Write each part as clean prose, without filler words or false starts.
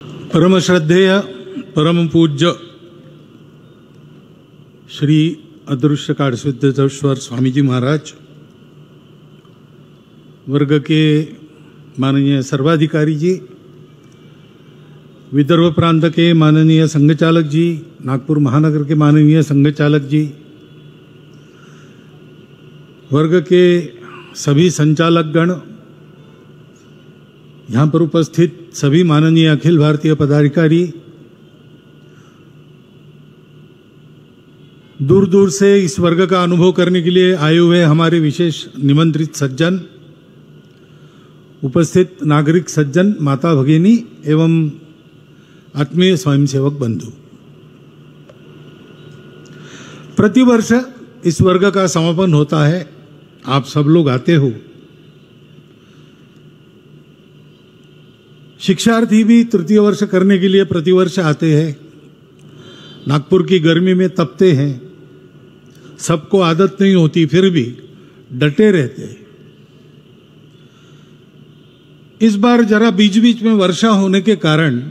परम श्रद्धेय परम पूज्य श्री अदृश्य काळसिद्धेश्वर स्वामी जी महाराज, वर्ग के माननीय सर्वाधिकारी जी, विदर्भ प्रांत के माननीय संघचालक जी, नागपुर महानगर के माननीय संघचालक जी, वर्ग के सभी संचालक गण, यहाँ पर उपस्थित सभी माननीय अखिल भारतीय पदाधिकारी, दूर दूर से इस वर्ग का अनुभव करने के लिए आए हुए हमारे विशेष निमंत्रित सज्जन, उपस्थित नागरिक सज्जन, माता भगिनी एवं आत्मीय स्वयंसेवक बंधु, प्रतिवर्ष इस वर्ग का समापन होता है, आप सब लोग आते हो। शिक्षार्थी भी तृतीय वर्ष करने के लिए प्रतिवर्ष आते हैं। नागपुर की गर्मी में तपते हैं, सबको आदत नहीं होती, फिर भी डटे रहते हैं। इस बार जरा बीच बीच में वर्षा होने के कारण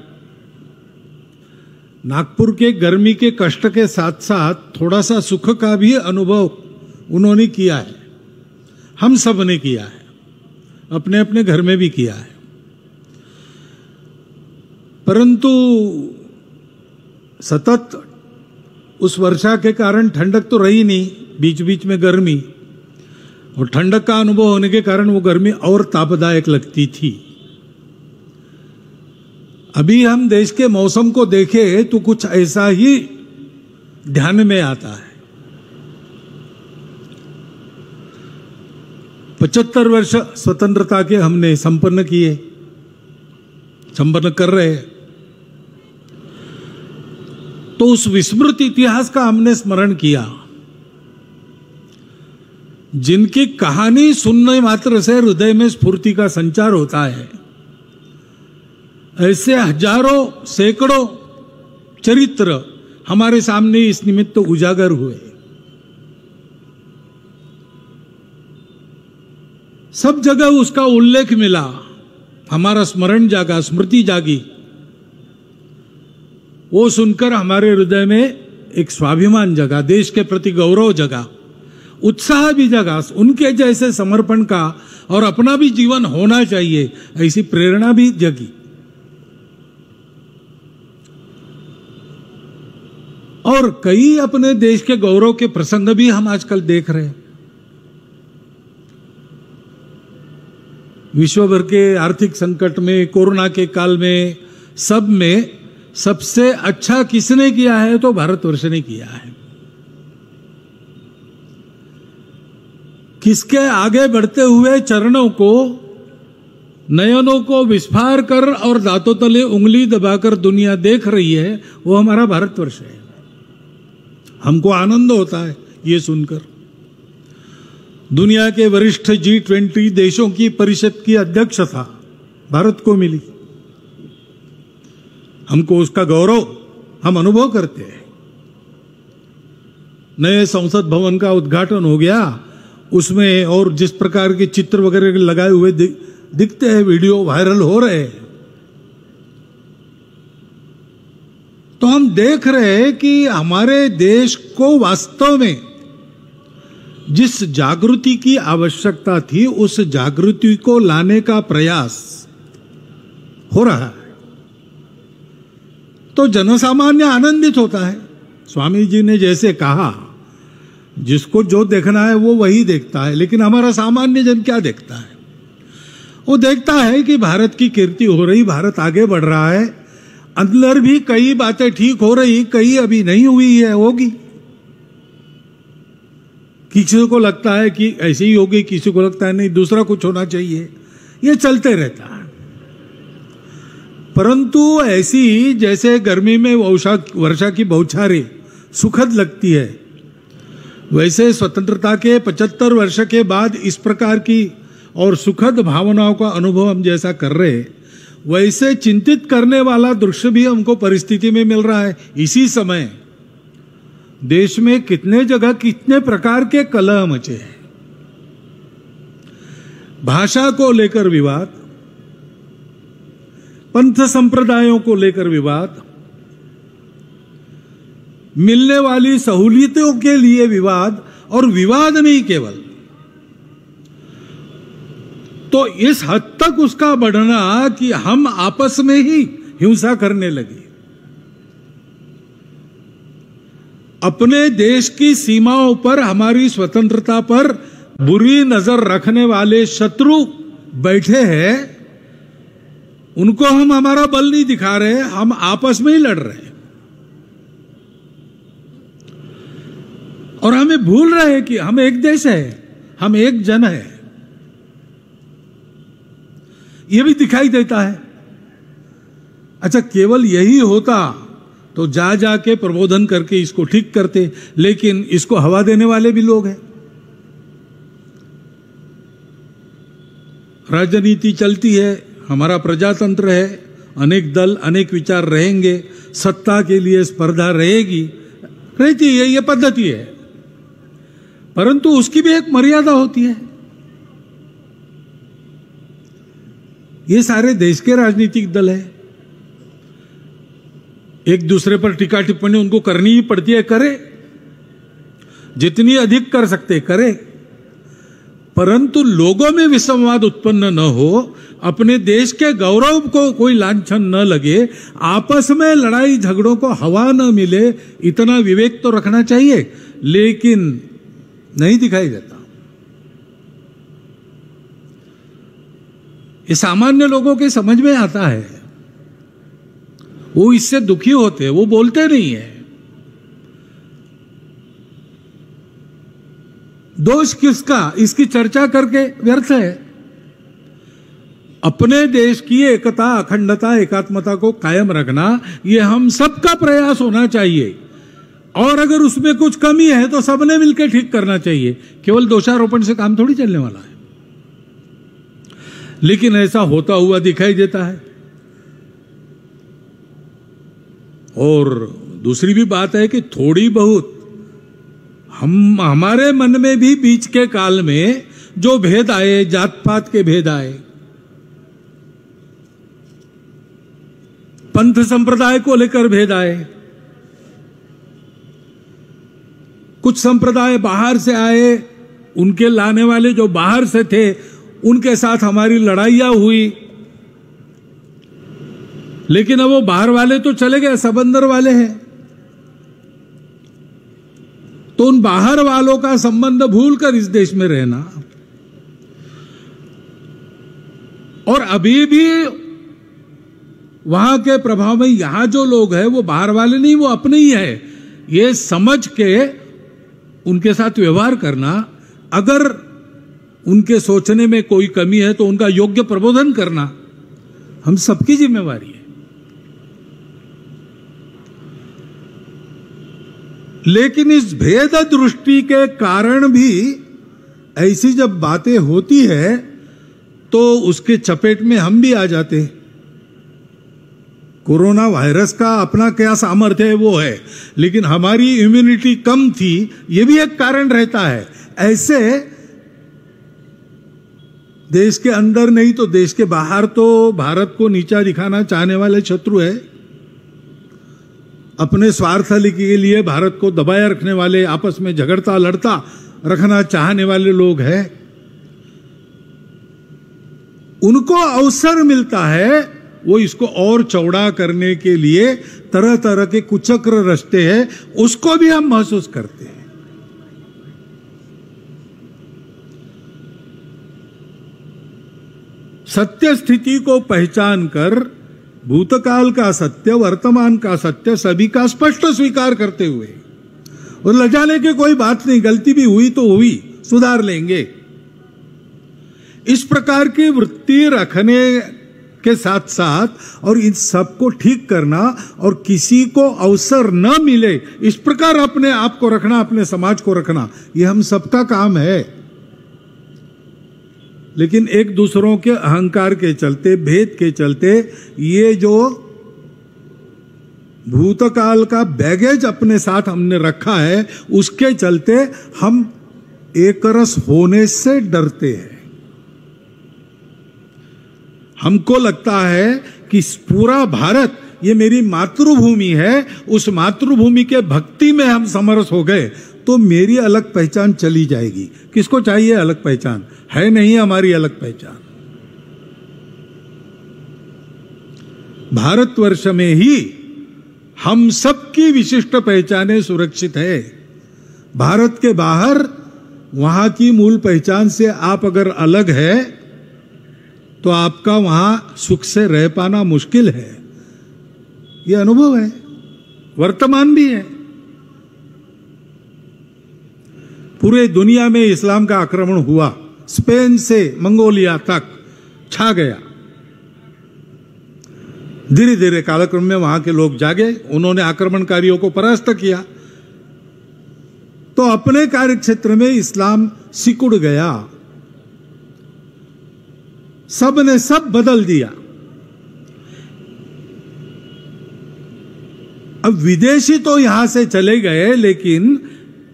नागपुर के गर्मी के कष्ट के साथ साथ थोड़ा सा सुख का भी अनुभव उन्होंने किया है, हम सब ने किया है, अपने अपने घर में भी किया है। परंतु सतत उस वर्षा के कारण ठंडक तो रही नहीं, बीच बीच में गर्मी, और ठंडक का अनुभव होने के कारण वो गर्मी और तापदायक लगती थी। अभी हम देश के मौसम को देखें तो कुछ ऐसा ही ध्यान में आता है। 75 वर्ष स्वतंत्रता के हमने संपन्न कर रहे हैं, तो उस विस्मृत इतिहास का हमने स्मरण किया, जिनकी कहानी सुनने मात्र से हृदय में स्फूर्ति का संचार होता है। ऐसे हजारों सैकड़ों चरित्र हमारे सामने इस निमित्त उजागर हुए। सब जगह उसका उल्लेख मिला, हमारा स्मरण जागा, स्मृति जागी। वो सुनकर हमारे हृदय में एक स्वाभिमान जगा, देश के प्रति गौरव जगा, उत्साह भी जगा, उनके जैसे समर्पण का और अपना भी जीवन होना चाहिए, ऐसी प्रेरणा भी जगी। और कई अपने देश के गौरव के प्रसंग भी हम आजकल देख रहे हैं। विश्व भर के आर्थिक संकट में, कोरोना के काल में, सब में सबसे अच्छा किसने किया है तो भारतवर्ष ने किया है। किसके आगे बढ़ते हुए चरणों को, नयनों को विस्फार कर और दांतों तले उंगली दबाकर दुनिया देख रही है, वो हमारा भारतवर्ष है। हमको आनंद होता है ये सुनकर। दुनिया के वरिष्ठ G20 देशों की परिषद की अध्यक्षता भारत को मिली, हमको उसका गौरव हम अनुभव करते हैं। नए संसद भवन का उद्घाटन हो गया, उसमें और जिस प्रकार के चित्र वगैरह लगाए हुए दिखते हैं, वीडियो वायरल हो रहे हैं, तो हम देख रहे हैं कि हमारे देश को वास्तव में जिस जागृति की आवश्यकता थी, उस जागृति को लाने का प्रयास हो रहा है। तो जनसामान्य आनंदित होता है। स्वामी जी ने जैसे कहा, जिसको जो देखना है वो वही देखता है, लेकिन हमारा सामान्य जन क्या देखता है? वो देखता है कि भारत की कीर्ति हो रही, भारत आगे बढ़ रहा है, अंदर भी कई बातें ठीक हो रही, कई अभी नहीं हुई है, होगी। किसी को लगता है कि ऐसे ही होगी, किसी को लगता है नहीं दूसरा कुछ होना चाहिए, ये चलते रहता है। परंतु ऐसी जैसे गर्मी में वर्षा की बौछारें सुखद लगती है, वैसे स्वतंत्रता के 75 वर्ष के बाद इस प्रकार की और सुखद भावनाओं का अनुभव हम जैसा कर रहे हैं, वैसे चिंतित करने वाला दृश्य भी हमको परिस्थिति में मिल रहा है। इसी समय देश में कितने जगह कितने प्रकार के कलह मचे हैं। भाषा को लेकर विवाद, पंथ संप्रदायों को लेकर विवाद, मिलने वाली सहूलियतों के लिए विवाद, और विवाद नहीं केवल, तो इस हद तक उसका बढ़ना कि हम आपस में ही हिंसा करने लगे। अपने देश की सीमाओं पर हमारी स्वतंत्रता पर बुरी नजर रखने वाले शत्रु बैठे हैं, उनको हम हमारा बल नहीं दिखा रहे, हम आपस में ही लड़ रहे हैं। और हमें भूल रहे हैं कि हम एक देश है, हम एक जन है। यह भी दिखाई देता है। अच्छा, केवल यही होता तो जा जाके प्रबोधन करके इसको ठीक करते, लेकिन इसको हवा देने वाले भी लोग हैं। राजनीति चलती है, हमारा प्रजातंत्र है, अनेक दल अनेक विचार रहेंगे, सत्ता के लिए स्पर्धा रहेगी, रहती है, यह पद्धति है, परंतु उसकी भी एक मर्यादा होती है। ये सारे देश के राजनीतिक दल है, एक दूसरे पर टीका टिप्पणी उनको करनी ही पड़ती है, करे, जितनी अधिक कर सकते करे, परंतु लोगों में विसंवाद उत्पन्न न हो, अपने देश के गौरव को कोई लांछन न लगे, आपस में लड़ाई झगड़ों को हवा न मिले, इतना विवेक तो रखना चाहिए, लेकिन नहीं दिखाई देता। ये सामान्य लोगों के समझ में आता है, वो इससे दुखी होते हैं, वो बोलते नहीं है। दोष किसका, इसकी चर्चा करके व्यर्थ है। अपने देश की एकता, अखंडता, एकात्मता को कायम रखना, यह हम सबका प्रयास होना चाहिए, और अगर उसमें कुछ कमी है तो सबने मिलकर ठीक करना चाहिए। केवल दोषारोपण से काम थोड़ी चलने वाला है। लेकिन ऐसा होता हुआ दिखाई देता है। और दूसरी भी बात है कि थोड़ी बहुत हमारे मन में भी बीच के काल में जो भेद आए, जात पात के भेद आए, पंथ संप्रदाय को लेकर भेद आए, कुछ संप्रदाय बाहर से आए, उनके लाने वाले जो बाहर से थे उनके साथ हमारी लड़ाइयां हुई, लेकिन अब वो बाहर वाले तो चले गए, सब अंदर वाले हैं, तो उन बाहर वालों का संबंध भूलकर इस देश में रहना। और अभी भी वहां के प्रभाव में यहां जो लोग हैं वो बाहर वाले नहीं, वो अपने ही है, ये समझ के उनके साथ व्यवहार करना, अगर उनके सोचने में कोई कमी है तो उनका योग्य प्रबोधन करना हम सबकी जिम्मेवारी है। लेकिन इस भेद दृष्टि के कारण भी ऐसी जब बातें होती है तो उसके चपेट में हम भी आ जाते हैं। कोरोना वायरस का अपना क्या सामर्थ्य है वो है, लेकिन हमारी इम्यूनिटी कम थी, ये भी एक कारण रहता है। ऐसे देश के अंदर नहीं तो देश के बाहर तो भारत को नीचा दिखाना चाहने वाले शत्रु है, अपने स्वार्थ के लिए भारत को दबाए रखने वाले, आपस में झगड़ता लड़ता रखना चाहने वाले लोग हैं। उनको अवसर मिलता है, वो इसको और चौड़ा करने के लिए तरह तरह के कुचक्र रचते हैं, उसको भी हम महसूस करते हैं। सत्य स्थिति को पहचान कर भूतकाल का सत्य, वर्तमान का सत्य सभी का स्पष्ट स्वीकार करते हुए, और लजाने की कोई बात नहीं, गलती भी हुई तो हुई, सुधार लेंगे, इस प्रकार की वृत्ति रखने के साथ साथ और इन सबको ठीक करना और किसी को अवसर न मिले इस प्रकार अपने आप को रखना, अपने समाज को रखना, यह हम सबका काम है। लेकिन एक दूसरों के अहंकार के चलते, भेद के चलते, ये जो भूतकाल का बैगेज अपने साथ हमने रखा है, उसके चलते हम एकरस होने से डरते हैं। हमको लगता है कि पूरा भारत ये मेरी मातृभूमि है, उस मातृभूमि के भक्ति में हम समरस हो गए तो मेरी अलग पहचान चली जाएगी। किसको चाहिए अलग पहचान? है नहीं हमारी अलग पहचान। भारतवर्ष में ही हम सबकी विशिष्ट पहचानें सुरक्षित है। भारत के बाहर वहां की मूल पहचान से आप अगर अलग है तो आपका वहां सुख से रह पाना मुश्किल है। यह अनुभव है, वर्तमान भी है। पूरे दुनिया में इस्लाम का आक्रमण हुआ, स्पेन से मंगोलिया तक छा गया। धीरे धीरे कालक्रम में वहां के लोग जागे, उन्होंने आक्रमणकारियों को परास्त किया, तो अपने कार्यक्षेत्र में इस्लाम सिकुड़ गया। सब ने सब बदल दिया। अब विदेशी तो यहां से चले गए, लेकिन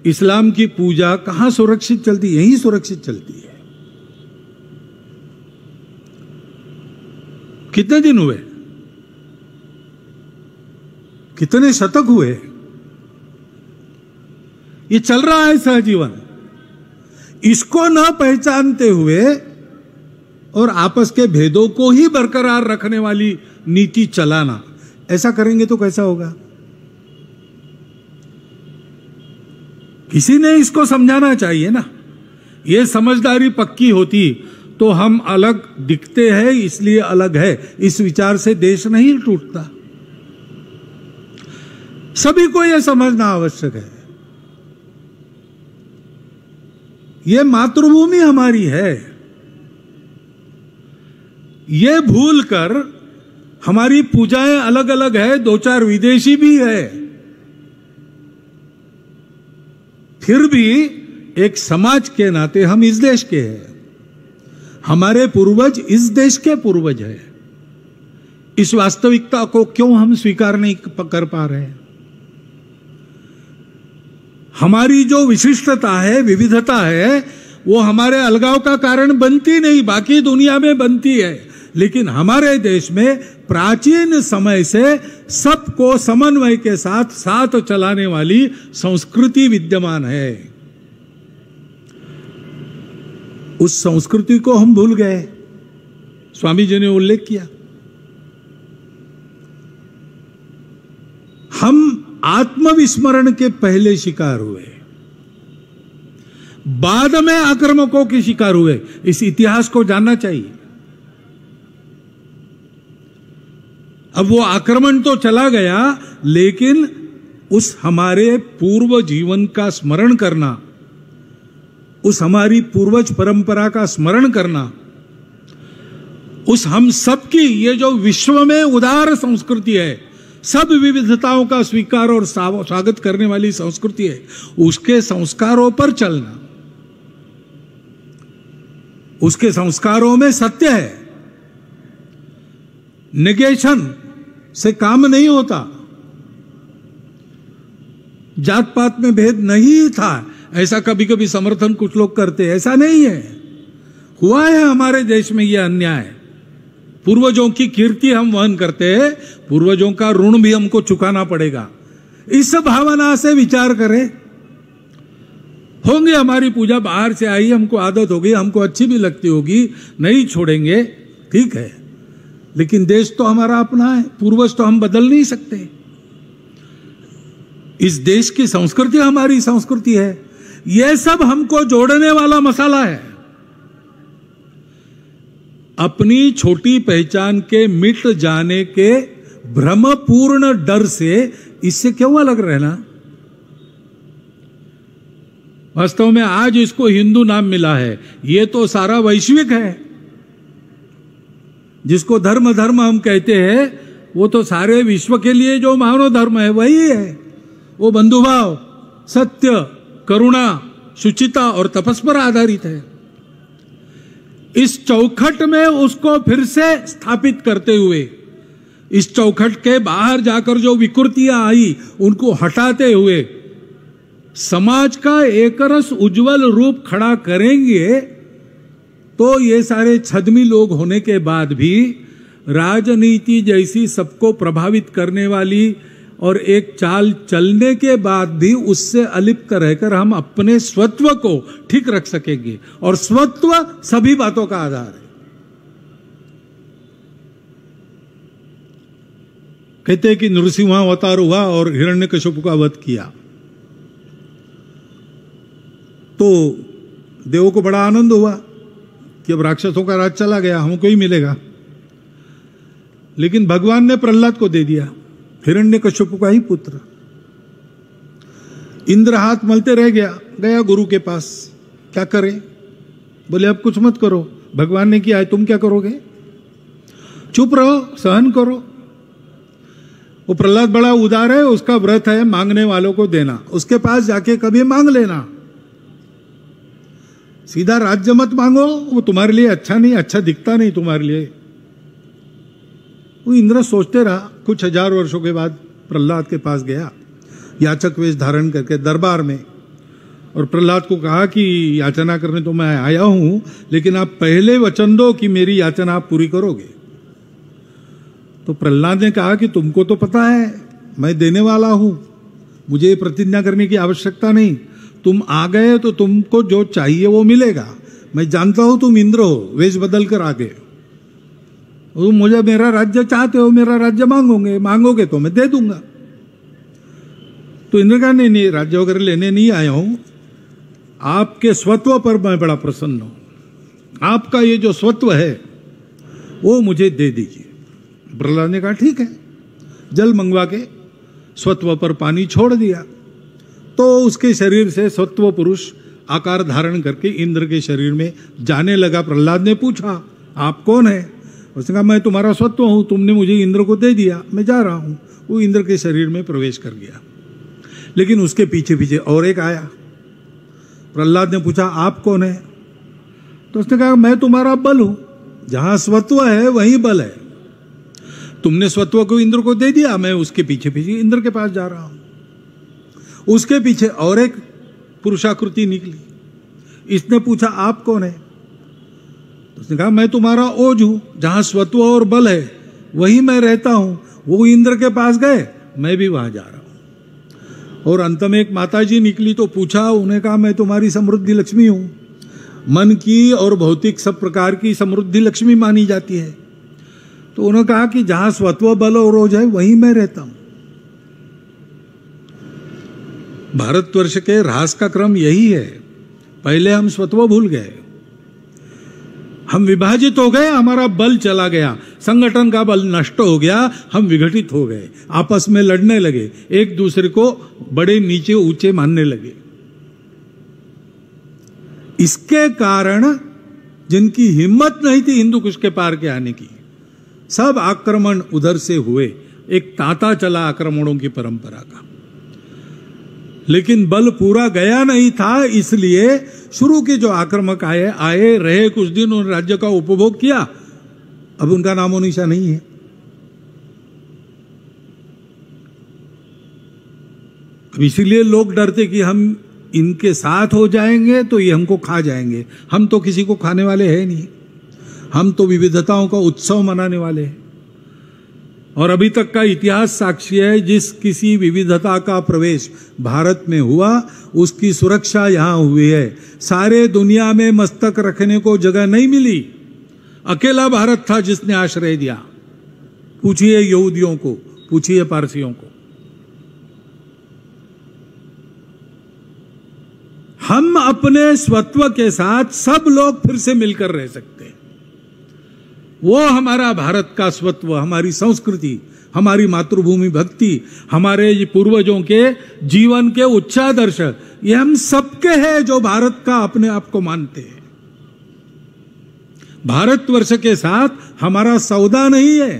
इस्लाम की पूजा कहां सुरक्षित चलती? यहीं सुरक्षित चलती है। कितने दिन हुए, कितने शतक हुए, ये चल रहा है सहजीवन। इसको न पहचानते हुए और आपस के भेदों को ही बरकरार रखने वाली नीति चलाना, ऐसा करेंगे तो कैसा होगा? किसी ने इसको समझाना चाहिए ना। ये समझदारी पक्की होती तो हम अलग दिखते हैं इसलिए अलग है, इस विचार से देश नहीं टूटता। सभी को यह समझना आवश्यक है। यह मातृभूमि हमारी है। ये भूलकर हमारी पूजाएं अलग अलग है, दो चार विदेशी भी है, फिर भी एक समाज के नाते हम इस देश के हैं। हमारे पूर्वज इस देश के पूर्वज हैं। इस वास्तविकता को क्यों हम स्वीकार नहीं कर पा रहे हैं? हमारी जो विशिष्टता है, विविधता है, वो हमारे अलगाव का कारण बनती नहीं, बाकी दुनिया में बनती है। लेकिन हमारे देश में प्राचीन समय से सबको समन्वय के साथ साथ चलाने वाली संस्कृति विद्यमान है। उस संस्कृति को हम भूल गए। स्वामी जी ने उल्लेख किया, हम आत्मविस्मरण के पहले शिकार हुए, बाद में आक्रामकों के शिकार हुए। इस इतिहास को जानना चाहिए। अब वो आक्रमण तो चला गया, लेकिन उस हमारे पूर्व जीवन का स्मरण करना, उस हमारी पूर्वज परंपरा का स्मरण करना, उस हम सबकी ये जो विश्व में उदार संस्कृति है, सब विविधताओं का स्वीकार और स्वागत करने वाली संस्कृति है, उसके संस्कारों पर चलना। उसके संस्कारों में सत्य है, नेगेशन से काम नहीं होता। जात पात में भेद नहीं था, ऐसा कभी कभी समर्थन कुछ लोग करते, ऐसा नहीं है। हुआ है हमारे देश में यह अन्याय। पूर्वजों की कीर्ति हम वहन करते हैं, पूर्वजों का ऋण भी हमको चुकाना पड़ेगा। इस भावना से विचार करें। होंगे हमारी पूजा बाहर से आई, हमको आदत हो गई, हमको अच्छी भी लगती होगी, नहीं छोड़ेंगे, ठीक है, लेकिन देश तो हमारा अपना है, पूर्वज तो हम बदल नहीं सकते। इस देश की संस्कृति हमारी संस्कृति है। यह सब हमको जोड़ने वाला मसाला है। अपनी छोटी पहचान के मिट जाने के भ्रमपूर्ण डर से इससे क्यों अलग रहना? वास्तव में आज इसको हिंदू नाम मिला है, ये तो सारा वैश्विक है। जिसको धर्म धर्म हम कहते हैं, वो तो सारे विश्व के लिए जो मानव धर्म है वही है। वो बंधुभाव, सत्य, करुणा, शुचिता और तपस्या पर आधारित है। इस चौखट में उसको फिर से स्थापित करते हुए, इस चौखट के बाहर जाकर जो विकृतियां आई उनको हटाते हुए समाज का एकरस उज्जवल रूप खड़ा करेंगे तो ये सारे छद्मी लोग होने के बाद भी राजनीति जैसी सबको प्रभावित करने वाली और एक चाल चलने के बाद भी उससे अलिप्त रहकर हम अपने स्वत्व को ठीक रख सकेंगे, और स्वत्व सभी बातों का आधार है। कहते हैं कि नृसिंह अवतार हुआ और हिरण्यकशिपु का वध किया, तो देवों को बड़ा आनंद हुआ कि अब राक्षसों का राज चला गया, हमको ही मिलेगा। लेकिन भगवान ने प्रहलाद को दे दिया, हिरण्यकशिपु का ही पुत्र। इंद्र हाथ मलते रह गया गुरु के पास, क्या करे? बोले अब कुछ मत करो, भगवान ने किया है, तुम क्या करोगे? चुप रहो, सहन करो। वो प्रहलाद बड़ा उदार है, उसका व्रत है मांगने वालों को देना, उसके पास जाके कभी मांग लेना। सीधा राज्य मत मांगो, वो तुम्हारे लिए अच्छा नहीं, अच्छा दिखता नहीं तुम्हारे लिए। वो इंद्र सोचते रहा। कुछ हजार वर्षों के बाद प्रहलाद के पास गया, याचक वेश धारण करके दरबार में, और प्रहलाद को कहा कि याचना करने तो मैं आया हूं, लेकिन आप पहले वचन दो कि मेरी याचना आप पूरी करोगे। तो प्रहलाद ने कहा कि तुमको तो पता है मैं देने वाला हूं, मुझे प्रतिज्ञा करने की आवश्यकता नहीं, तुम आ गए तो तुमको जो चाहिए वो मिलेगा। मैं जानता हूं तुम इंद्र हो, वेश बदल कर आ गए, तुम मुझे मेरा राज्य चाहते हो, मेरा राज्य मांगोगे तो मैं दे दूंगा। तो इंद्र का नहीं, राज्य वगैरह लेने नहीं आया हूं, आपके स्वत्व पर मैं बड़ा प्रसन्न हूं, आपका ये जो स्वत्व है वो मुझे दे दीजिए। प्रहलाद ने कहा ठीक है, जल मंगवा के स्वत्व पर पानी छोड़ दिया, तो उसके शरीर से स्वत्व पुरुष आकार धारण करके इंद्र के शरीर में जाने लगा। प्रहलाद ने पूछा आप कौन है? उसने कहा मैं तुम्हारा स्वत्व हूं, तुमने मुझे इंद्र को दे दिया, मैं जा रहा हूं। वो इंद्र के शरीर में प्रवेश कर गया, लेकिन उसके पीछे पीछे और एक आया। प्रहलाद ने पूछा आप कौन है? तो उसने कहा मैं तुम्हारा बल हूं, जहां स्वत्व है वहीं बल है, तुमने स्वत्व को इंद्र को दे दिया, मैं उसके पीछे पीछे इंद्र के पास जा रहा हूं। उसके पीछे और एक पुरुषाकृति निकली, इसने पूछा आप कौन है? उसने कहा मैं तुम्हारा ओज हूं, जहां स्वत्व और बल है वहीं मैं रहता हूं। वो इंद्र के पास गए, मैं भी वहां जा रहा हूं। और अंत में एक माताजी निकली, तो पूछा, उन्हें कहा मैं तुम्हारी समृद्धि लक्ष्मी हूं, मन की और भौतिक सब प्रकार की समृद्धि लक्ष्मी मानी जाती है। तो उन्होंने कहा कि जहां स्वत्व बल और ओज है वहीं मैं रहता हूं। भारतवर्ष के ह्रास का क्रम यही है, पहले हम स्वत्व भूल गए, हम विभाजित हो गए, हमारा बल चला गया, संगठन का बल नष्ट हो गया, हम विघटित हो गए, आपस में लड़ने लगे, एक दूसरे को बड़े नीचे ऊंचे मानने लगे। इसके कारण जिनकी हिम्मत नहीं थी हिंदू कुश के पार के आने की, सब आक्रमण उधर से हुए, एक तांता चला आक्रमणों की परंपरा का। लेकिन बल पूरा गया नहीं था, इसलिए शुरू के जो आक्रमक आए रहे कुछ दिन, उन राज्य का उपभोग किया, अब उनका नामो निशा नहीं है। अब इसीलिए लोग डरते कि हम इनके साथ हो जाएंगे तो ये हमको खा जाएंगे। हम तो किसी को खाने वाले हैं नहीं, हम तो विविधताओं का उत्सव मनाने वाले हैं। और अभी तक का इतिहास साक्षी है, जिस किसी विविधता का प्रवेश भारत में हुआ उसकी सुरक्षा यहां हुई है। सारे दुनिया में मस्तक रखने को जगह नहीं मिली, अकेला भारत था जिसने आश्रय दिया। पूछिए यहूदियों को, पूछिए पारसियों को। हम अपने स्वत्व के साथ सब लोग फिर से मिलकर रह सकते हैं। वो हमारा भारत का स्वत्व, हमारी संस्कृति, हमारी मातृभूमि भक्ति, हमारे पूर्वजों के जीवन के उच्चादर्श, ये हम सबके हैं जो भारत का अपने आप को मानते हैं। भारतवर्ष के साथ हमारा सौदा नहीं है।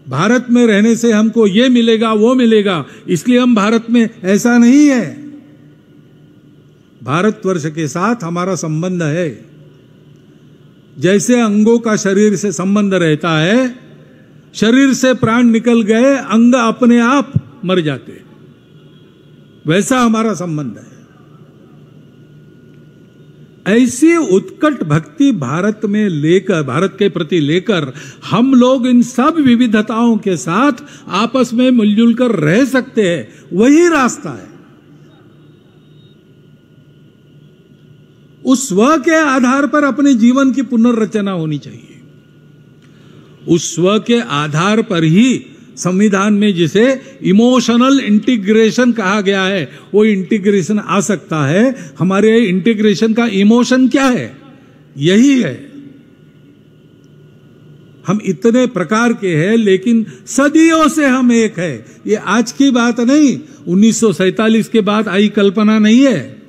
भारत में रहने से हमको ये मिलेगा वो मिलेगा इसलिए हम भारत में, ऐसा नहीं है। भारतवर्ष के साथ हमारा संबंध है। जैसे अंगों का शरीर से संबंध रहता है, शरीर से प्राण निकल गए अंग अपने आप मर जाते, वैसा हमारा संबंध है। ऐसी उत्कट भक्ति भारत में लेकर, भारत के प्रति लेकर हम लोग इन सब विविधताओं के साथ आपस में मिलजुल कर रह सकते हैं, वही रास्ता है। उस स्व के आधार पर अपने जीवन की पुनर्रचना होनी चाहिए। उस स्व के आधार पर ही संविधान में जिसे इमोशनल इंटीग्रेशन कहा गया है, वो इंटीग्रेशन आ सकता है। हमारे इंटीग्रेशन का इमोशन क्या है? यही है। हम इतने प्रकार के हैं, लेकिन सदियों से हम एक है। ये आज की बात नहीं, 1947 के बाद आई कल्पना नहीं है।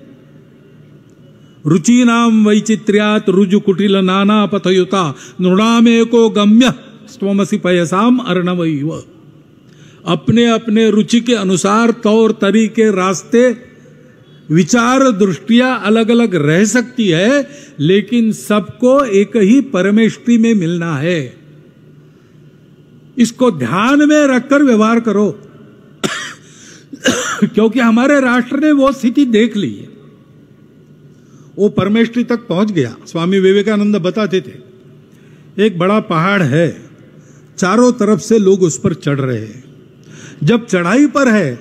रुचिनाम वैचित्र्यात् रुजु कुटिल नाना पथयुता नृणाम एको गम्य स्वमसि पयसाम अर्णवैव। अपने अपने रुचि के अनुसार तौर तरीके, रास्ते, विचार, दृष्टियां अलग अलग रह सकती है, लेकिन सबको एक ही परमेष्टि में मिलना है। इसको ध्यान में रखकर व्यवहार करो क्योंकि हमारे राष्ट्र ने वो स्थिति देख ली है, वो परमेष्टि तक पहुंच गया। स्वामी विवेकानंद बताते थे, एक बड़ा पहाड़ है, चारों तरफ से लोग उस पर चढ़ रहे हैं। जब चढ़ाई पर है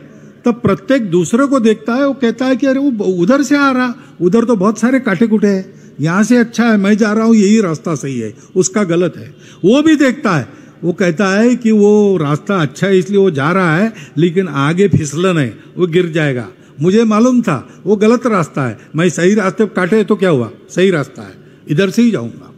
तब प्रत्येक दूसरे को देखता है, वो कहता है कि अरे वो उधर से आ रहा, उधर तो बहुत सारे कांटे कुटे हैं, यहां से अच्छा है, मैं जा रहा हूं, यही रास्ता सही है, उसका गलत है। वो भी देखता है, वो कहता है कि वो रास्ता अच्छा है इसलिए वो जा रहा है, लेकिन आगे फिसलन है, वो गिर जाएगा। मुझे मालूम था वो गलत रास्ता है, मैं सही रास्ते पर काटे तो क्या हुआ, सही रास्ता है, इधर से ही जाऊंगा।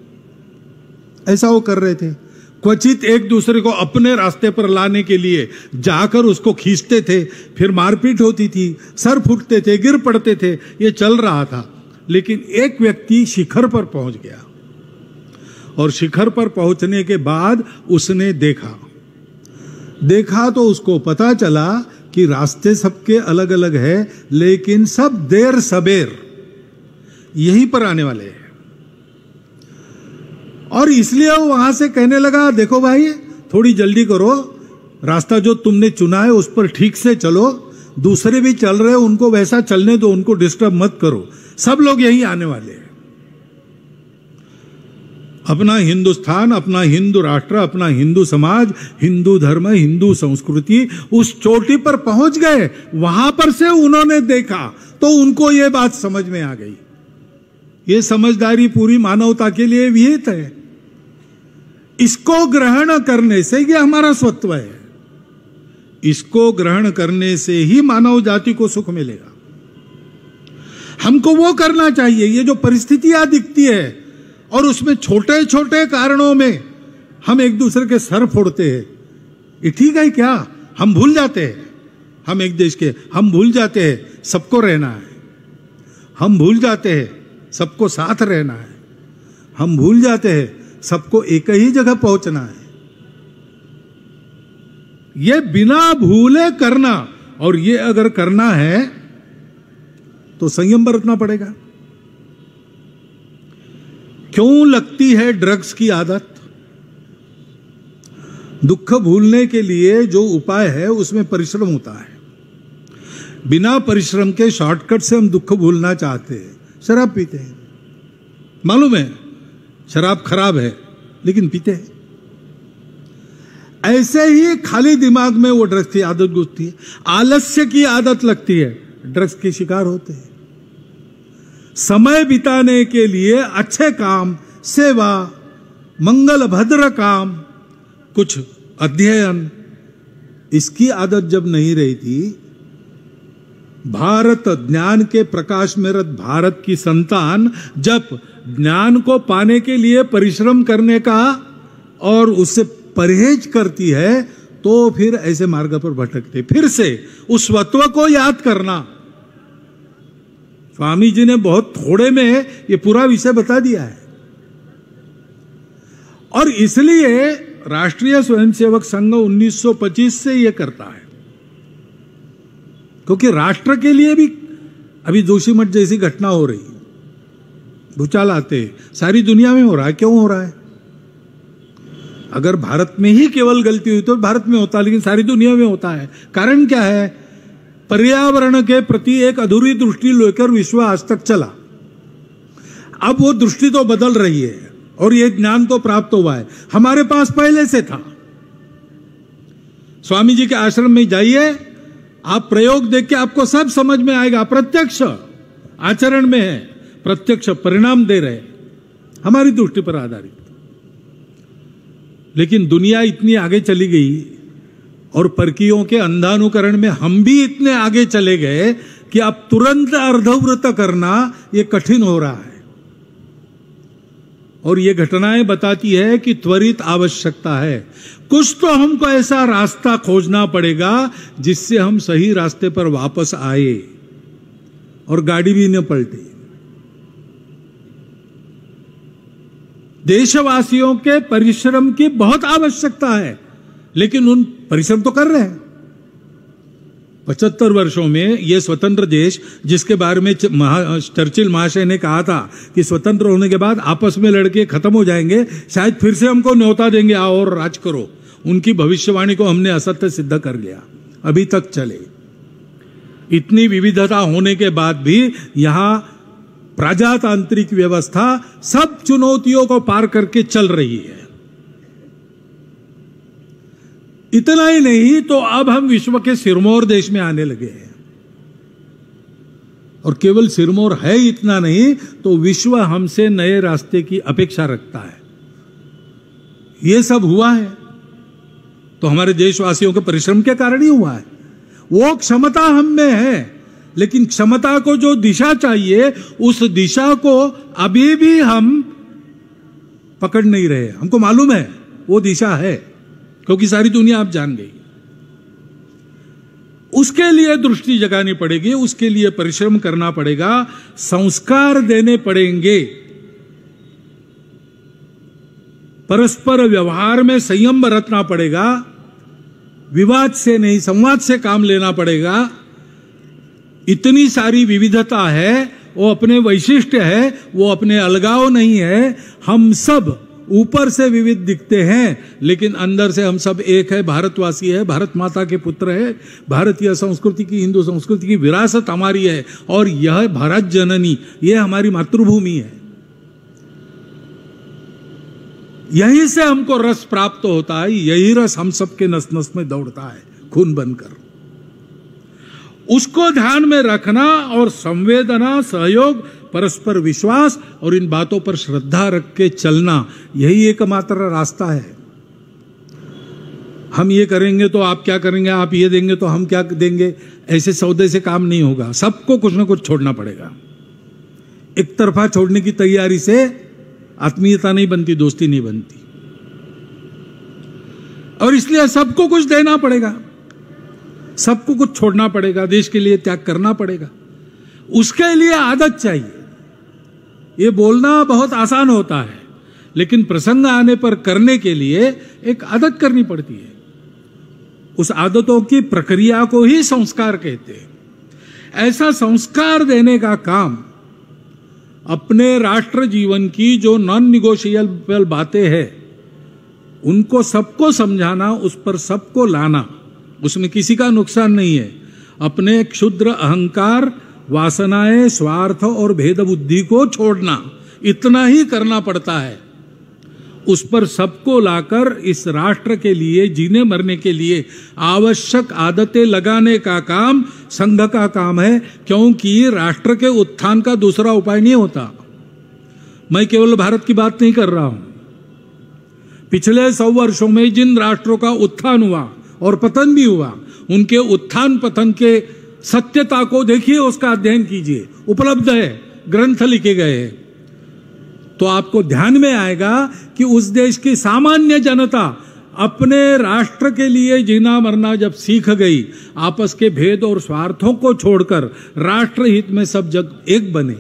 ऐसा वो कर रहे थे। क्वचित एक दूसरे को अपने रास्ते पर लाने के लिए जाकर उसको खींचते थे, फिर मारपीट होती थी, सर फूटते थे, गिर पड़ते थे, ये चल रहा था। लेकिन एक व्यक्ति शिखर पर पहुंच गया, और शिखर पर पहुंचने के बाद उसने देखा तो उसको पता चला कि रास्ते सबके अलग अलग है, लेकिन सब देर सबेर यहीं पर आने वाले हैं। और इसलिए वो वहां से कहने लगा, देखो भाई थोड़ी जल्दी करो, रास्ता जो तुमने चुना है उस पर ठीक से चलो, दूसरे भी चल रहे हैं उनको वैसा चलने दो, उनको डिस्टर्ब मत करो, सब लोग यही आने वाले हैं। अपना हिंदुस्तान, अपना हिंदू राष्ट्र, अपना हिंदू समाज, हिंदू धर्म, हिंदू संस्कृति उस चोटी पर पहुंच गए। वहां पर से उन्होंने देखा तो उनको ये बात समझ में आ गई। ये समझदारी पूरी मानवता के लिए विहित है। इसको ग्रहण करने से ये हमारा स्वत्व है, इसको ग्रहण करने से ही मानव जाति को सुख मिलेगा। हमको वो करना चाहिए। ये जो परिस्थितियां दिखती है और उसमें छोटे छोटे कारणों में हम एक दूसरे के सर फोड़ते हैं, ये ठीक है क्या? हम भूल जाते हैं, हम एक देश के, हम भूल जाते हैं सबको रहना है, हम भूल जाते हैं सबको साथ रहना है, हम भूल जाते हैं सबको एक ही जगह पहुंचना है। ये बिना भूले करना, और ये अगर करना है तो संयम बरतना पड़ेगा। क्यों लगती है ड्रग्स की आदत? दुख भूलने के लिए जो उपाय है उसमें परिश्रम होता है। बिना परिश्रम के शॉर्टकट से हम दुख भूलना चाहते हैं, शराब पीते हैं। मालूम है शराब खराब है, लेकिन पीते हैं। ऐसे ही खाली दिमाग में वो ड्रग्स की आदत घुसती है, आलस्य की आदत लगती है, ड्रग्स के शिकार होते हैं। समय बिताने के लिए अच्छे काम, सेवा, मंगल भद्र काम, कुछ अध्ययन, इसकी आदत जब नहीं रही थी, भारत ज्ञान के प्रकाश में रत भारत की संतान जब ज्ञान को पाने के लिए परिश्रम करने का और उससे परहेज करती है, तो फिर ऐसे मार्ग पर भटकते। फिर से उस स्वत्व को याद करना। स्वामी जी ने बहुत थोड़े में ये पूरा विषय बता दिया है, और इसलिए राष्ट्रीय स्वयंसेवक संघ 1925 से ये करता है, क्योंकि राष्ट्र के लिए भी अभी जोशीमठ जैसी घटना हो रही, भूचाल आते, सारी दुनिया में हो रहा है। क्यों हो रहा है? अगर भारत में ही केवल गलती हुई तो भारत में होता, लेकिन सारी दुनिया में होता है। कारण क्या है? पर्यावरण के प्रति एक अधूरी दृष्टि लेकर विश्व आज तक चला। अब वो दृष्टि तो बदल रही है और ये ज्ञान तो प्राप्त हुआ है, हमारे पास पहले से था। स्वामी जी के आश्रम में जाइए, आप प्रयोग देख के आपको सब समझ में आएगा। प्रत्यक्ष आचरण में है, प्रत्यक्ष परिणाम दे रहे, हमारी दृष्टि पर आधारित। लेकिन दुनिया इतनी आगे चली गई और परकियों के अंधानुकरण में हम भी इतने आगे चले गए कि अब तुरंत अर्धव्रत करना ये कठिन हो रहा है। और ये घटनाएं बताती है कि त्वरित आवश्यकता है। कुछ तो हमको ऐसा रास्ता खोजना पड़ेगा जिससे हम सही रास्ते पर वापस आए और गाड़ी भी न पलटे। देशवासियों के परिश्रम की बहुत आवश्यकता है, लेकिन उन परिश्रम तो कर रहे हैं। 75 वर्षों में ये स्वतंत्र देश, जिसके बारे में चर्चिल महाशय ने कहा था कि स्वतंत्र होने के बाद आपस में लड़के खत्म हो जाएंगे, शायद फिर से हमको न्योता देंगे, आओ और राज करो, उनकी भविष्यवाणी को हमने असत्य सिद्ध कर लिया। अभी तक चले। इतनी विविधता होने के बाद भी यहां प्रजातांत्रिक व्यवस्था सब चुनौतियों को पार करके चल रही है। इतना ही नहीं तो अब हम विश्व के सिरमौर देश में आने लगे हैं। और केवल सिरमौर है इतना नहीं तो विश्व हमसे नए रास्ते की अपेक्षा रखता है। यह सब हुआ है तो हमारे देशवासियों के परिश्रम के कारण ही हुआ है। वो क्षमता हम में है, लेकिन क्षमता को जो दिशा चाहिए उस दिशा को अभी भी हम पकड़ नहीं रहे। हमको मालूम है वो दिशा है, क्योंकि सारी दुनिया आप जान गई। उसके लिए दृष्टि जगानी पड़ेगी, उसके लिए परिश्रम करना पड़ेगा, संस्कार देने पड़ेंगे, परस्पर व्यवहार में संयम बरतना पड़ेगा, विवाद से नहीं संवाद से काम लेना पड़ेगा। इतनी सारी विविधता है, वो अपने वैशिष्ट्य है, वो अपने अलगाव नहीं है। हम सब ऊपर से विविध दिखते हैं, लेकिन अंदर से हम सब एक है, भारतवासी है, भारत माता के पुत्र है। भारतीय संस्कृति की, हिंदू संस्कृति की विरासत हमारी है और यह भारत जननी, यह हमारी मातृभूमि है। यहीं से हमको रस प्राप्त होता है, यही रस हम सबके नस नस में दौड़ता है, खून बनकर। उसको ध्यान में रखना और संवेदना, सहयोग, परस्पर विश्वास और इन बातों पर श्रद्धा रख के चलना, यही एकमात्र रास्ता है। हम ये करेंगे तो आप क्या करेंगे, आप ये देंगे तो हम क्या देंगे, ऐसे सौदे से काम नहीं होगा। सबको कुछ ना कुछ छोड़ना पड़ेगा। एक तरफा छोड़ने की तैयारी से आत्मीयता नहीं बनती, दोस्ती नहीं बनती। और इसलिए सबको कुछ देना पड़ेगा, सबको कुछ छोड़ना पड़ेगा, देश के लिए त्याग करना पड़ेगा। उसके लिए आदत चाहिए। ये बोलना बहुत आसान होता है, लेकिन प्रसंग आने पर करने के लिए एक आदत करनी पड़ती है। उस आदतों की प्रक्रिया को ही संस्कार कहते हैं। ऐसा संस्कार देने का काम अपने राष्ट्र जीवन की जो नॉन निगोशिएबल बातें हैं उनको सबको समझाना, उस पर सबको लाना, उसमें किसी का नुकसान नहीं है। अपने क्षुद्र अहंकार, वासनाएं, स्वार्थ और भेद बुद्धि को छोड़ना, इतना ही करना पड़ता है। उस पर सबको लाकर इस राष्ट्र के लिए, जीने मरने के लिए आवश्यक आदतें लगाने का काम संघ का काम है, क्योंकि राष्ट्र के उत्थान का दूसरा उपाय नहीं होता। मैं केवल भारत की बात नहीं कर रहा हूं। पिछले 100 वर्षों में जिन राष्ट्रों का उत्थान हुआ और पतन भी हुआ, उनके उत्थान पतन के सत्यता को देखिए, उसका अध्ययन कीजिए, उपलब्ध है, ग्रंथ लिखे गए हैं। तो आपको ध्यान में आएगा कि उस देश की सामान्य जनता अपने राष्ट्र के लिए जीना मरना जब सीख गई, आपस के भेद और स्वार्थों को छोड़कर राष्ट्र हित में सब जग एक बने,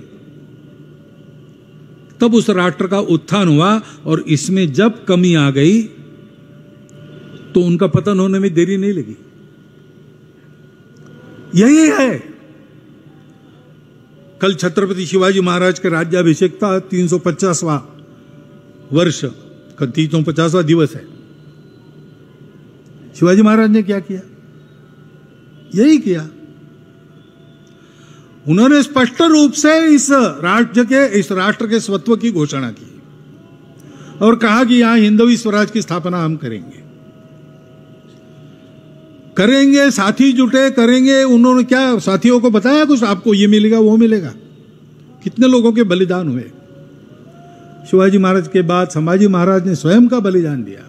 तब उस राष्ट्र का उत्थान हुआ। और इसमें जब कमी आ गई तो उनका पतन होने में देरी नहीं लगी। यही है। कल छत्रपति शिवाजी महाराज का राज्याभिषेक था, 350वां वर्ष का 350वां दिवस है। शिवाजी महाराज ने क्या किया? यही किया। उन्होंने स्पष्ट रूप से इस राष्ट्र के स्वत्व की घोषणा की और कहा कि यहां हिंदवी स्वराज की स्थापना हम करेंगे। साथी जुटे, करेंगे। उन्होंने क्या साथियों को बताया कुछ, आपको ये मिलेगा वो मिलेगा? कितने लोगों के बलिदान हुए। शिवाजी महाराज के बाद संभाजी महाराज ने स्वयं का बलिदान दिया।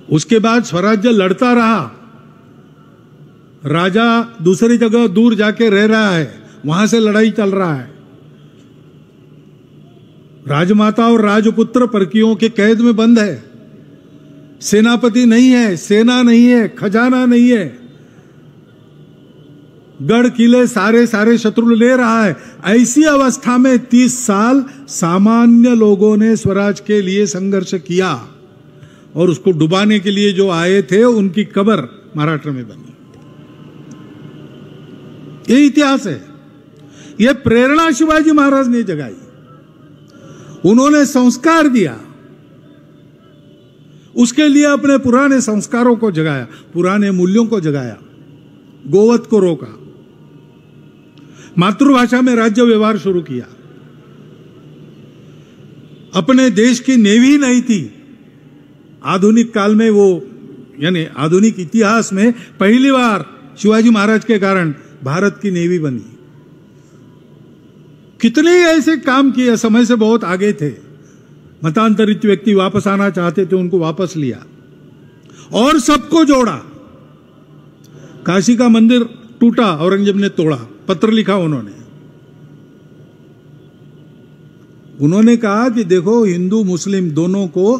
उसके बाद स्वराज्य लड़ता रहा। राजा दूसरी जगह दूर जाके रह रहा है, वहां से लड़ाई चल रहा है। राजमाता और राजपुत्र परकियों के कैद में बंद है। सेनापति नहीं है, सेना नहीं है, खजाना नहीं है। गढ़ किले सारे शत्रु ले रहा है। ऐसी अवस्था में 30 साल सामान्य लोगों ने स्वराज के लिए संघर्ष किया और उसको डुबाने के लिए जो आए थे उनकी कब्र महाराष्ट्र में बनी। ये इतिहास है। ये प्रेरणा शिवाजी महाराज ने जगाई। उन्होंने संस्कार दिया, उसके लिए अपने पुराने संस्कारों को जगाया, पुराने मूल्यों को जगाया, गोवध को रोका, मातृभाषा में राज्य व्यवहार शुरू किया। अपने देश की नेवी नहीं थी। आधुनिक काल में वो, यानी आधुनिक इतिहास में पहली बार शिवाजी महाराज के कारण भारत की नेवी बनी। कितने ऐसे काम किए, समय से बहुत आगे थे। मतांतरित व्यक्ति वापस आना चाहते थे, उनको वापस लिया और सबको जोड़ा। काशी का मंदिर टूटा, औरंगजेब ने तोड़ा, पत्र लिखा उन्होंने कहा कि देखो, हिंदू मुस्लिम दोनों को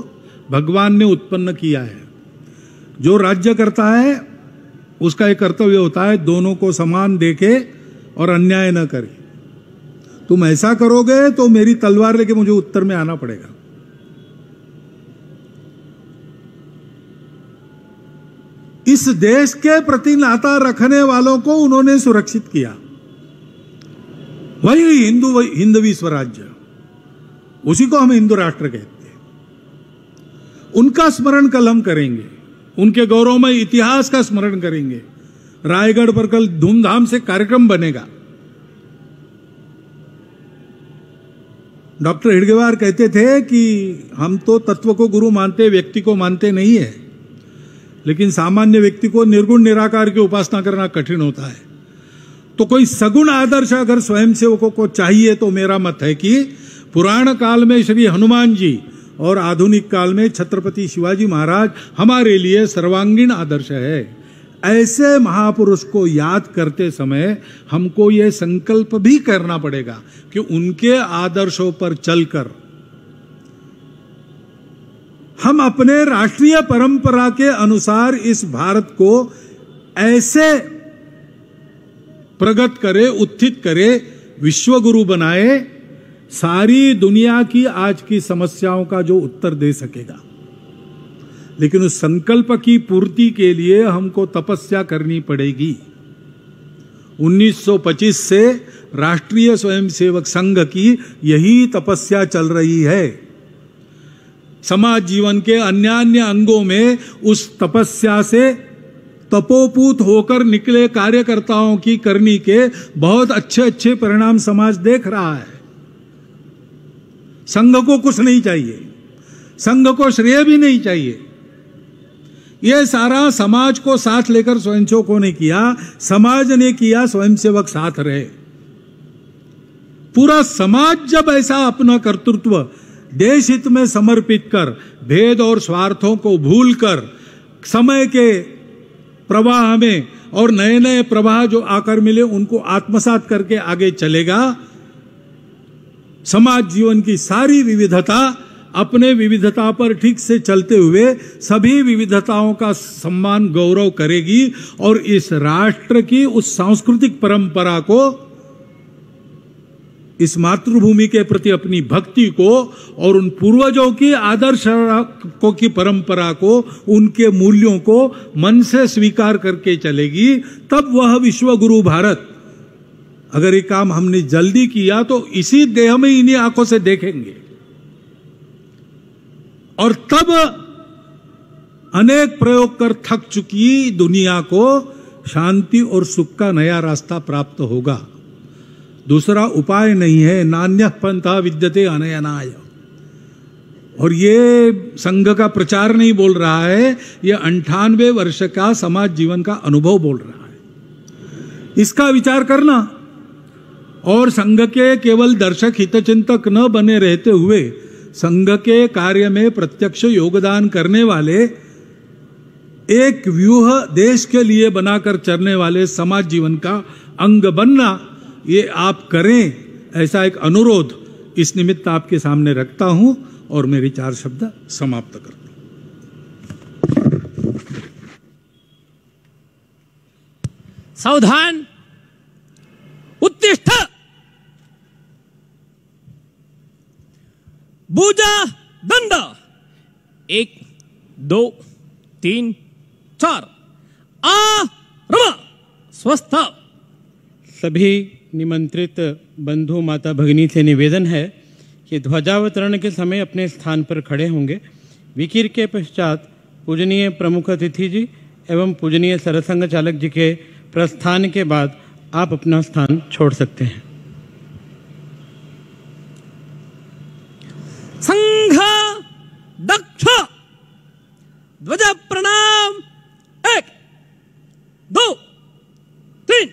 भगवान ने उत्पन्न किया है। जो राज्य करता है उसका एक कर्तव्य होता है दोनों को समान देखे और अन्याय न करे। तुम ऐसा करोगे तो मेरी तलवार लेके मुझे उत्तर में आना पड़ेगा। इस देश के प्रति नाता रखने वालों को उन्होंने सुरक्षित किया। वही हिंदवी स्वराज्य, उसी को हम हिंदू राष्ट्र कहते हैं। उनका स्मरण कल हम करेंगे, उनके गौरवमय इतिहास का स्मरण करेंगे। रायगढ़ पर कल धूमधाम से कार्यक्रम बनेगा। डॉक्टर हेडगेवार कहते थे कि हम तो तत्व को गुरु मानते, व्यक्ति को मानते नहीं है, लेकिन सामान्य व्यक्ति को निर्गुण निराकार की उपासना करना कठिन होता है। तो कोई सगुण आदर्श अगर स्वयंसेवकों को चाहिए तो मेरा मत है कि पुराण काल में श्री हनुमान जी और आधुनिक काल में छत्रपति शिवाजी महाराज हमारे लिए सर्वांगीण आदर्श है। ऐसे महापुरुष को याद करते समय हमको ये संकल्प भी करना पड़ेगा कि उनके आदर्शों पर चलकर हम अपने राष्ट्रीय परंपरा के अनुसार इस भारत को ऐसे प्रगत करे, उत्थित करे, विश्वगुरु बनाए, सारी दुनिया की आज की समस्याओं का जो उत्तर दे सकेगा। लेकिन उस संकल्प की पूर्ति के लिए हमको तपस्या करनी पड़ेगी। 1925 से राष्ट्रीय स्वयंसेवक संघ की यही तपस्या चल रही है। समाज जीवन के अन्य अन्य अंगों में उस तपस्या से तपोपूत होकर निकले कार्यकर्ताओं की करनी के बहुत अच्छे अच्छे परिणाम समाज देख रहा है। संघ को कुछ नहीं चाहिए, संघ को श्रेय भी नहीं चाहिए। यह सारा समाज को साथ लेकर स्वयंसेवकों ने किया, समाज ने किया, स्वयंसेवक साथ रहे। पूरा समाज जब ऐसा अपना कर्तृत्व देश हित में समर्पित कर, भेद और स्वार्थों को भूलकर समय के प्रवाह में और नए नए प्रवाह जो आकर मिले उनको आत्मसात करके आगे चलेगा, समाज जीवन की सारी विविधता अपने विविधता पर ठीक से चलते हुए सभी विविधताओं का सम्मान गौरव करेगी और इस राष्ट्र की उस सांस्कृतिक परंपरा को, इस मातृभूमि के प्रति अपनी भक्ति को और उन पूर्वजों की आदर्श की परंपरा को, उनके मूल्यों को मन से स्वीकार करके चलेगी। तब वह विश्वगुरु भारत, अगर ये काम हमने जल्दी किया तो इसी देह में इन्हीं आंखों से देखेंगे और तब अनेक प्रयोग कर थक चुकी दुनिया को शांति और सुख का नया रास्ता प्राप्त होगा। दूसरा उपाय नहीं है। नान्यः पंथा विद्यते अनयनाय। और ये संघ का प्रचार नहीं बोल रहा है, ये 98 वर्ष का समाज जीवन का अनुभव बोल रहा है। इसका विचार करना और संघ के केवल दर्शक हितचिंतक न बने रहते हुए संघ के कार्य में प्रत्यक्ष योगदान करने वाले, एक व्यूह देश के लिए बनाकर चलने वाले समाज जीवन का अंग बनना, ये आप करें, ऐसा एक अनुरोध इस निमित्त आपके सामने रखता हूं और मेरी 4 शब्द समाप्त करता हूं। सावधान, उत्तिष्ठ, भुजा दंड, 1 2 3 4, आरंभ, स्वस्थ। सभी निमंत्रित बंधु माता भगिनी से निवेदन है कि ध्वजावतरण के समय अपने स्थान पर खड़े होंगे। विकीर के पश्चात पूजनीय प्रमुख अतिथि जी एवं पूजनीय सरसंघ चालक जी के प्रस्थान के बाद आप अपना स्थान छोड़ सकते हैं। संघ दक्ष, ध्वज प्रणाम, 1 2 3।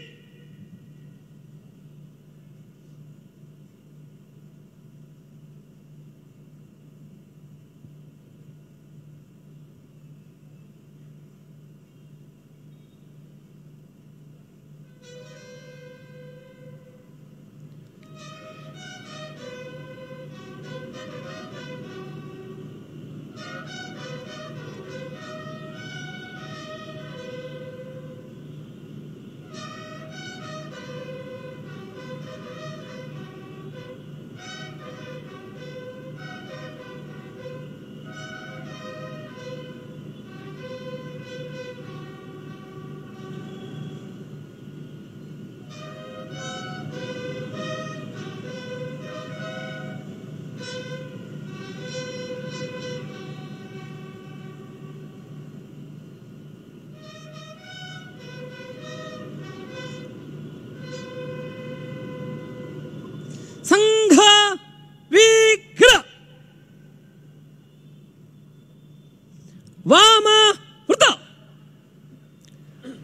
संघ विग्रह, वाम वृत,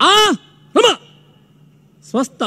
आरंभ, स्वस्थ।